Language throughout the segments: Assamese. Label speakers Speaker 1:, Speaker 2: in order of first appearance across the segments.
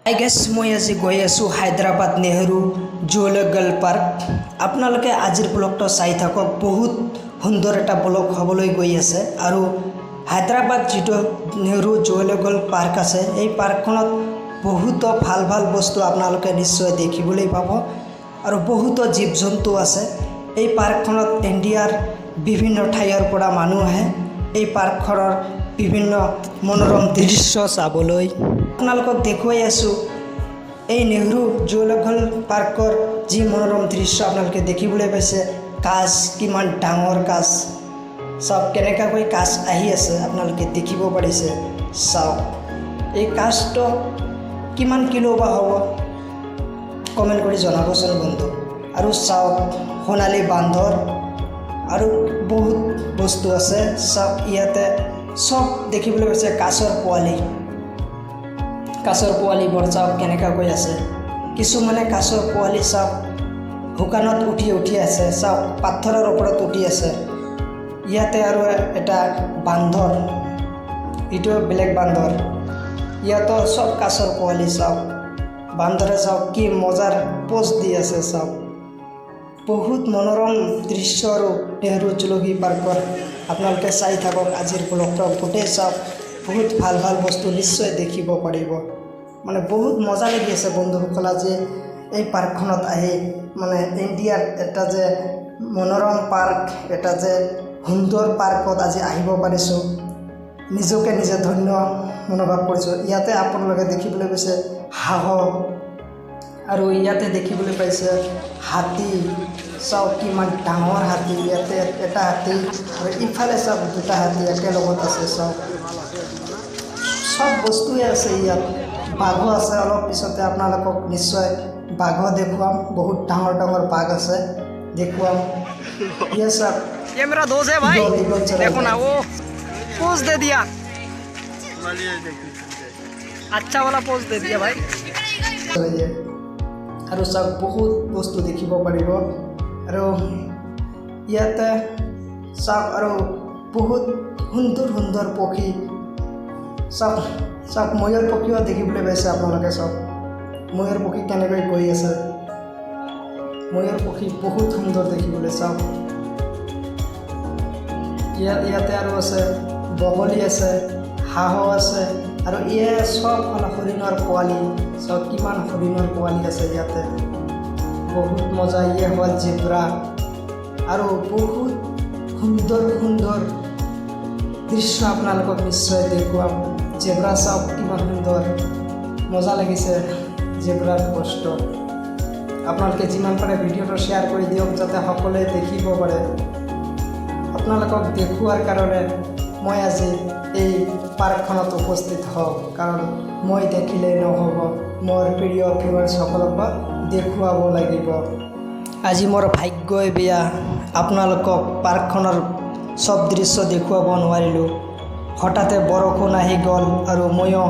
Speaker 1: আই গেছ মই আজি গৈ আছোঁ হায়দৰাবাদ নেহৰু জুলজিকেল পাৰ্ক। আপোনালোকে আজিৰ ব্লগটো চাই থাকক, বহুত সুন্দৰ এটা ব্লগ হ'বলৈ গৈ আছে। আৰু হায়দৰাবাদ যিটো নেহৰু জুলজিকেল পাৰ্ক আছে, এই পাৰ্কখনত বহুতো ভাল ভাল বস্তু আপোনালোকে নিশ্চয় দেখিবলৈ পাব আৰু বহুতো জীৱ জন্তু আছে। এই পাৰ্কখনত ইণ্ডিয়াৰ বিভিন্ন ঠাইৰ পৰা মানুহ আহে এই পাৰ্কখনৰ বিভিন্ন মনোৰম দৃশ্য চাবলৈ। আপোনালোকক দেখুৱাই আছোঁ এই নেহৰু জুলজিকেল পাৰ্কৰ যি মনোৰম দৃশ্য আপোনালোকে দেখিবলৈ পাইছে। কাছ, কিমান ডাঙৰ কাছ, চাওক কেনেকুৱাকৈ কাছ আহি আছে, আপোনালোকে দেখিব পাৰিছে। চাওক এই কাছটো কিমান কিলো বা হ'ব, কমেণ্ট কৰি জনাবচোন বন্ধু। আৰু চাওক সোণালী বান্দৰ আৰু বহুত বস্তু আছে। চাওক ইয়াতে চব দেখিবলৈ পাইছে। কাছৰ পোৱালিবোৰ চাওক কেনেকুৱাকৈ আছে। কিছুমানে কাছৰ পোৱালি চাওক শুকানত উঠি আছে, চাওক পাথৰৰ ওপৰত উঠি আছে। ইয়াতে আৰু এটা বান্দৰ, এইটো বেলেগ বান্দৰ। ইয়াতো চব কাছৰ পোৱালি। চাওক বান্দৰে চাওক কি মজাৰ পোজ দি আছে। চাওক বহুত মনোৰম দৃশ্য আৰু নেহৰু জুলজিকেল পাৰ্কৰ। আপোনালোকে চাই থাকক আজিৰ ব্লগটো গোটেই। চাওক বহুত ভাল ভাল বস্তু নিশ্চয় দেখিব পাৰিব। মানে বহুত মজা লাগি আছে বন্ধুসকল, আজি এই পাৰ্কখনত আহি। মানে ইণ্ডিয়াৰ এটা যে মনোৰম পাৰ্ক, এটা যে সুন্দৰ পাৰ্কত আজি আহিব পাৰিছোঁ, নিজকে নিজে ধন্য অনুভৱ কৰিছোঁ। ইয়াতে আপোনালোকে দেখিবলৈ পাইছে হাঁহ আৰু ইয়াতে দেখিবলৈ পাইছে হাতী। চাওক কিমান ডাঙৰ হাতী, ইয়াতে এটা হাতী আৰু ইফালে চাওক দুটা হাতী একেলগত আছে। চাওক চব বস্তুৱে আছে ইয়াত। বাঘো আছে, অলপ পিছতে আপোনালোকক নিশ্চয় বাঘো দেখুৱাম। বহুত ডাঙৰ ডাঙৰ বাঘ আছে, দেখুৱাম। ये सब
Speaker 2: ये मेरा दोस्त है भाई, देखो ना वो पोज दे दिया, अच्छा वाला पोज दे दिया भाई।
Speaker 1: আৰু চাওক বহুত বস্তু দেখিব পাৰিব। আৰু ইয়াতে চাওক আৰু বহুত সুন্দৰ সুন্দৰ পক্ষী। চাওক চাওক ময়ূৰ পক্ষীও দেখিবলৈ পাইছে আপোনালোকে। চাওক ময়ূৰ পক্ষী কেনেকৈ গৈ আছে। ময়ূৰ পক্ষী বহুত সুন্দৰ দেখিবলৈ। চাওক ইয়াতে আৰু আছে বগলী আছে, হাঁহো আছে আৰু ইয়ে চব হৰিণৰ পোৱালি। চাওক কিমান হৰিণৰ পোৱালি আছে ইয়াতে, বহুত মজা। ইয়ে হ'ল জেব্ৰা আৰু বহুত সুন্দৰ সুন্দৰ দৃশ্য আপোনালোকক নিশ্চয় দেখুৱাম। জেব্ৰা চাওক কিমান সুন্দৰ, মজা লাগিছে জেব্ৰাৰ কষ্ট। আপোনালোকে যিমান পাৰে ভিডিঅ'টো শ্বেয়াৰ কৰি দিয়ক, যাতে সকলোৱে দেখিব পাৰে। আপোনালোকক দেখুৱাৰ কাৰণে মই আজি এই পাৰ্কখনত উপস্থিত হওঁ, কাৰণ মই দেখিলেই নহ'ব, মোৰ প্ৰিয় ভিউৱাৰ্ছসকলক দেখুৱাব লাগিব। আজি মোৰ ভাগ্যই বেয়া, আপোনালোকক পাৰ্কখনৰ চব দৃশ্য দেখুৱাব নোৱাৰিলোঁ। হঠাতে বৰষুণ আহি গ'ল আৰু ময়ো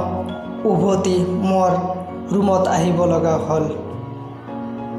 Speaker 1: উভতি মোৰ ৰুমত আহিব লগা হ'ল।